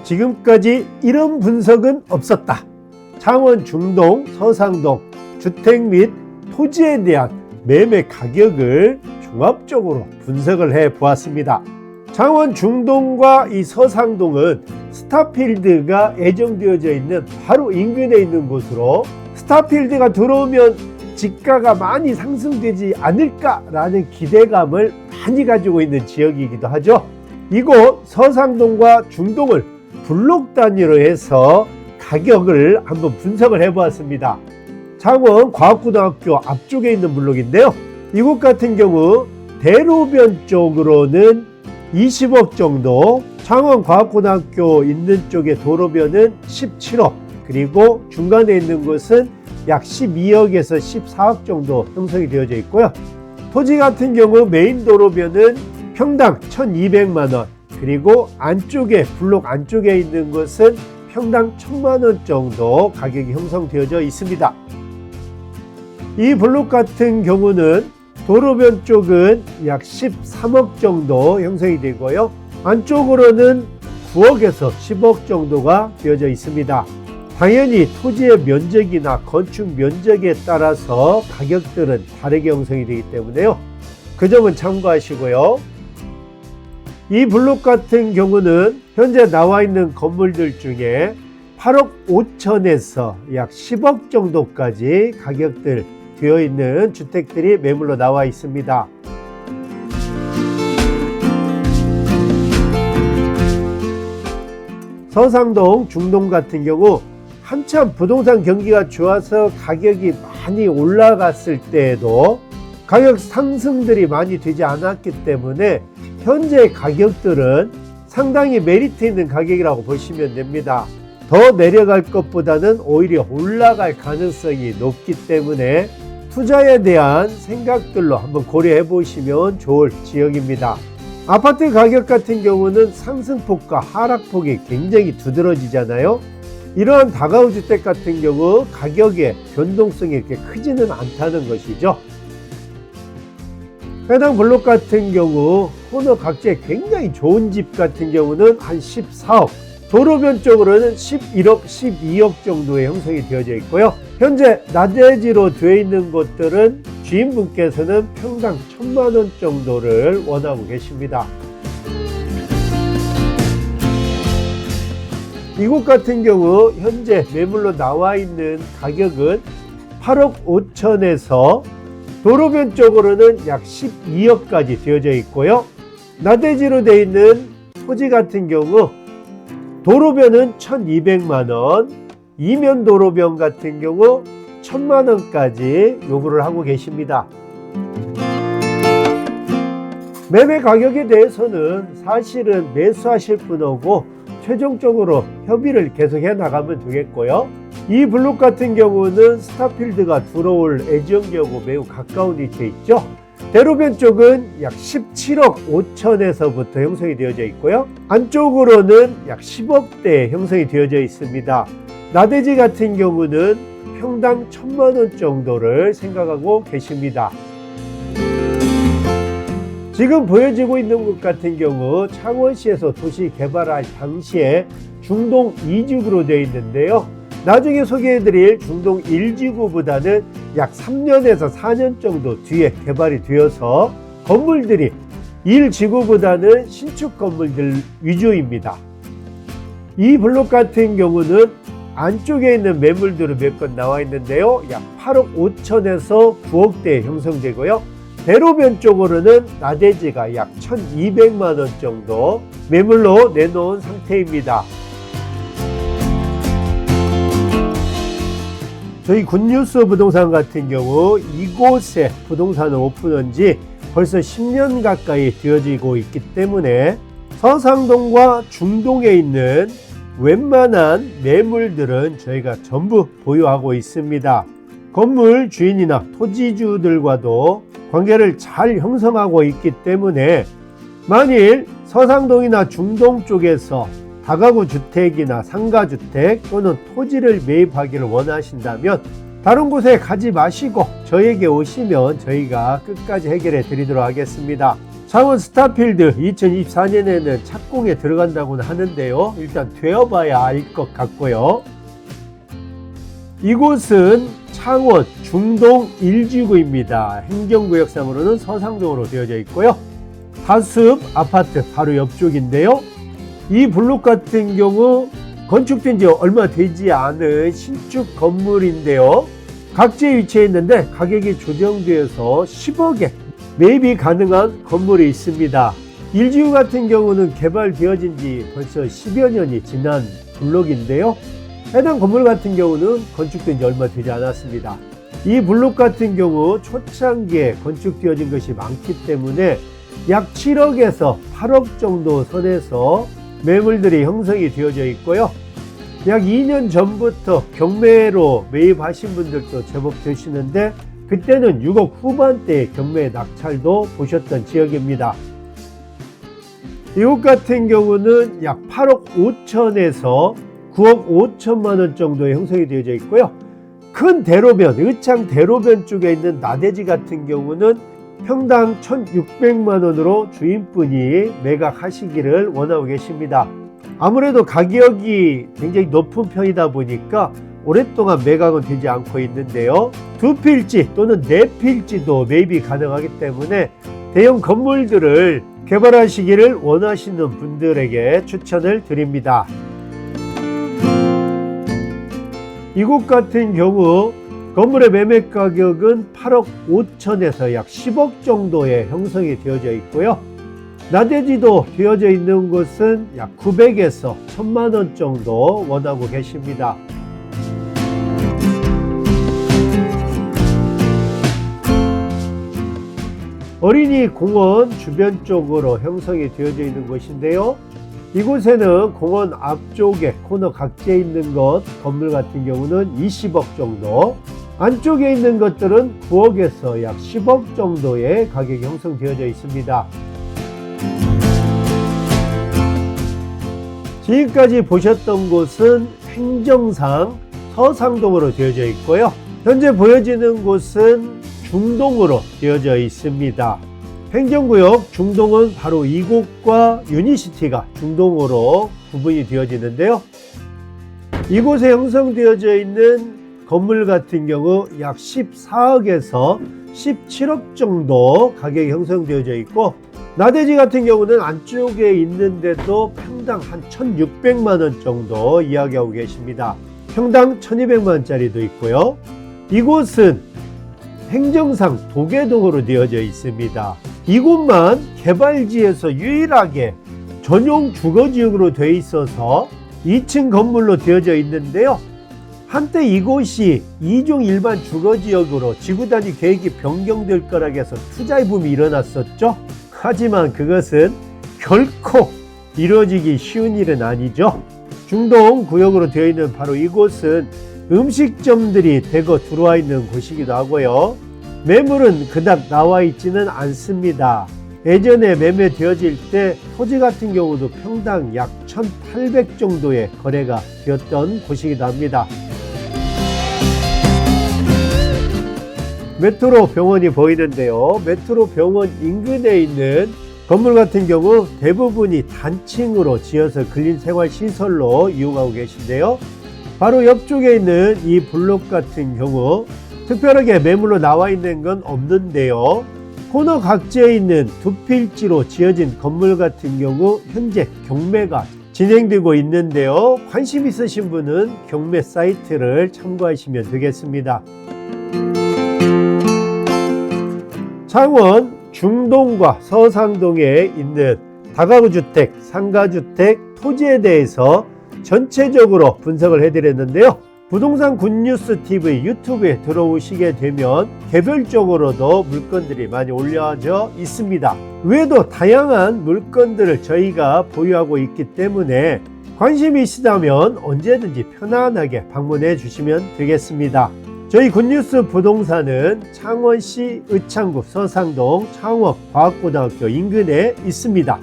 지금까지 이런 분석은 없었다. 창원 중동, 서상동 주택 및 토지에 대한 매매 가격을 종합적으로 분석을 해 보았습니다. 창원 중동과 이 서상동은 스타필드가 예정되어져 있는 바로 인근에 있는 곳으로 스타필드가 들어오면 지가가 많이 상승되지 않을까라는 기대감을 많이 가지고 있는 지역이기도 하죠. 이곳 서상동과 중동을 블록 단위로 해서 가격을 한번 분석을 해 보았습니다. 창원 과학고등학교 앞쪽에 있는 블록인데요. 이곳 같은 경우 대로변 쪽으로는 20억 정도, 창원 과학고등학교 있는 쪽에 도로변은 17억, 그리고 중간에 있는 곳은 약 12억에서 14억 정도 형성이 되어져 있고요. 토지 같은 경우 메인 도로변은 평당 1200만원, 그리고 안쪽에 블록 안쪽에 있는 곳은 평당 1000만원 정도 가격이 형성되어져 있습니다. 이 블록 같은 경우는 도로변 쪽은 약 13억 정도 형성이 되고요. 안쪽으로는 9억에서 10억 정도가 되어져 있습니다. 당연히 토지의 면적이나 건축 면적에 따라서 가격들은 다르게 형성이 되기 때문에요. 그 점은 참고하시고요. 이 블록 같은 경우는 현재 나와 있는 건물들 중에 8억 5천에서 약 10억 정도까지 가격들 되어 있는 주택들이 매물로 나와 있습니다. 서상동, 중동 같은 경우 한참 부동산 경기가 좋아서 가격이 많이 올라갔을 때에도 가격 상승들이 많이 되지 않았기 때문에 현재 가격들은 상당히 메리트 있는 가격이라고 보시면 됩니다. 더 내려갈 것보다는 오히려 올라갈 가능성이 높기 때문에 투자에 대한 생각들로 한번 고려해 보시면 좋을 지역입니다. 아파트 가격 같은 경우는 상승폭과 하락폭이 굉장히 두드러지잖아요. 이러한 다가구 주택 같은 경우 가격의 변동성이 이렇게 크지는 않다는 것이죠. 해당 블록 같은 경우 코너 각지에 굉장히 좋은 집 같은 경우는 한 14억, 도로변 쪽으로는 11억, 12억 정도의 형성이 되어져 있고요. 현재 나대지로 되어 있는 곳들은 주인분께서는 평당 1000만원 정도를 원하고 계십니다. 이곳 같은 경우 현재 매물로 나와 있는 가격은 8억 5천에서 도로변 쪽으로는 약 12억까지 되어져 있고요. 나대지로 되어 있는 토지 같은 경우 도로변은 1200만원, 이면 도로변 같은 경우 1000만원까지 요구를 하고 계십니다. 매매 가격에 대해서는 사실은 매수하실 분하고 최종적으로 협의를 계속해 나가면 되겠고요. 이 블록 같은 경우는 스타필드가 들어올 애지역하고 매우 가까운 위치에 있죠. 대로변 쪽은 약 17억 5천에서부터 형성이 되어져 있고요. 안쪽으로는 약 10억대 형성이 되어져 있습니다. 나대지 같은 경우는 평당 1000만원 정도를 생각하고 계십니다. 지금 보여지고 있는 것 같은 경우 창원시에서 도시 개발할 당시에 중동 2지구로 되어 있는데요. 나중에 소개해드릴 중동 1지구보다는 약 3년에서 4년 정도 뒤에 개발이 되어서 건물들이 1지구보다는 신축 건물들 위주입니다. 이 블록 같은 경우는 안쪽에 있는 매물들이 몇 건 나와 있는데요. 약 8억 5천에서 9억대 형성되고요. 대로변 쪽으로는 나대지가 약 1200만원 정도 매물로 내놓은 상태입니다. 저희 굿뉴스 부동산 같은 경우 이곳에 부동산을 오픈한 지 벌써 10년 가까이 되어지고 있기 때문에 서상동과 중동에 있는 웬만한 매물들은 저희가 전부 보유하고 있습니다. 건물 주인이나 토지주들과도 관계를 잘 형성하고 있기 때문에 만일 서상동이나 중동 쪽에서 다가구 주택이나 상가주택 또는 토지를 매입하기를 원하신다면 다른 곳에 가지 마시고 저에게 오시면 저희가 끝까지 해결해 드리도록 하겠습니다. 창원 스타필드 2024년에는 착공에 들어간다고는 하는데요. 일단 되어봐야 알 것 같고요. 이곳은 창원 중동 1지구입니다. 행정구역상으로는 서상동으로 되어져 있고요. 다숲 아파트 바로 옆쪽인데요. 이 블록 같은 경우 건축된 지 얼마 되지 않은 신축 건물인데요. 각지에 위치해 있는데 가격이 조정되어서 10억에 매입이 가능한 건물이 있습니다. 1지구 같은 경우는 개발되어진 지 벌써 10여 년이 지난 블록인데요. 해당 건물 같은 경우는 건축된 지 얼마 되지 않았습니다. 이 블록 같은 경우 초창기에 건축되어진 것이 많기 때문에 약 7억에서 8억 정도 선에서 매물들이 형성이 되어져 있고요. 약 2년 전부터 경매로 매입하신 분들도 제법 되시는데 그때는 6억 후반대의 경매 낙찰도 보셨던 지역입니다. 이곳 같은 경우는 약 8억 5천에서 9억 5천만 원 정도의 형성이 되어져 있고요. 큰 대로변, 의창 대로변 쪽에 있는 나대지 같은 경우는 평당 1,600만 원으로 주인분이 매각하시기를 원하고 계십니다. 아무래도 가격이 굉장히 높은 편이다 보니까 오랫동안 매각은 되지 않고 있는데요. 2필지 또는 4필지도 매입이 가능하기 때문에 대형 건물들을 개발하시기를 원하시는 분들에게 추천을 드립니다. 이곳 같은 경우 건물의 매매 가격은 8억 5천에서 약 10억 정도의 형성이 되어져 있고요. 나대지도 되어져 있는 곳은 약 900에서 1000만 원 정도 원하고 계십니다. 어린이 공원 주변 쪽으로 형성이 되어져 있는 곳인데요. 이곳에는 공원 앞쪽에 코너 각지에 있는 것 건물 같은 경우는 20억 정도, 안쪽에 있는 것들은 9억에서 약 10억 정도의 가격이 형성되어져 있습니다. 지금까지 보셨던 곳은 행정상 서상동으로 되어져 있고요. 현재 보여지는 곳은 중동으로 되어져 있습니다. 행정구역 중동은 바로 이곳과 유니시티가 중동으로 구분이 되어지는데요. 이곳에 형성되어져 있는 건물 같은 경우 약 14억에서 17억 정도 가격이 형성되어져 있고, 나대지 같은 경우는 안쪽에 있는데도 평당 한 1,600만 원 정도 이야기하고 계십니다. 평당 1,200만 원짜리도 있고요. 이곳은 행정상 도계동으로 되어져 있습니다. 이곳만 개발지에서 유일하게 전용 주거지역으로 되어 있어서 2층 건물로 되어져 있는데요. 한때 이곳이 2종 일반 주거지역으로 지구단위 계획이 변경될 거라 해서 투자의 붐이 일어났었죠. 하지만 그것은 결코 이루어지기 쉬운 일은 아니죠. 중동 구역으로 되어 있는 바로 이곳은 음식점들이 대거 들어와 있는 곳이기도 하고요. 매물은 그닥 나와 있지는 않습니다. 예전에 매매되어질 때 토지 같은 경우도 평당 약 1,800 정도의 거래가 되었던 곳이기도 합니다. 메트로 병원이 보이는데요. 메트로 병원 인근에 있는 건물 같은 경우 대부분이 단층으로 지어서 근린생활시설로 이용하고 계신데요. 바로 옆쪽에 있는 이 블록 같은 경우 특별하게 매물로 나와 있는 건 없는데요. 코너 각지에 있는 2필지로 지어진 건물 같은 경우 현재 경매가 진행되고 있는데요. 관심 있으신 분은 경매 사이트를 참고하시면 되겠습니다. 창원 중동과 서상동에 있는 다가구 주택, 상가주택, 토지에 대해서 전체적으로 분석을 해드렸는데요. 부동산 굿뉴스 TV 유튜브에 들어오시게 되면 개별적으로도 물건들이 많이 올려져 있습니다. 외에도 다양한 물건들을 저희가 보유하고 있기 때문에 관심이 있으시다면 언제든지 편안하게 방문해 주시면 되겠습니다. 저희 굿뉴스 부동산은 창원시 의창구 서상동 창원과학고등학교 인근에 있습니다.